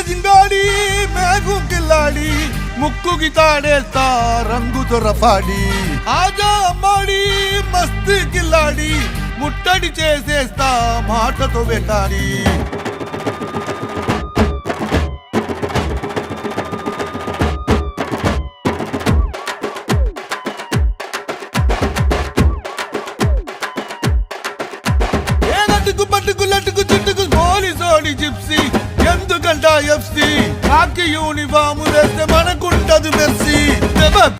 జింగాడి మేఘు కిల్లాడి ముక్కుకి తాడేస్తా రంగు దొరపాడి ఆజా అమ్మాడి మస్తు కిల్లాడి ముట్టడి చేసేస్తా మాటతో వెటాడి పట్టుకు లట్టుకు చుట్టుకు పోలీసోడి జిప్సీ ఎందుకంట ఎఫ్సి కాకి యూనిఫాము వేస్తే మనకుంటది మెర్సీ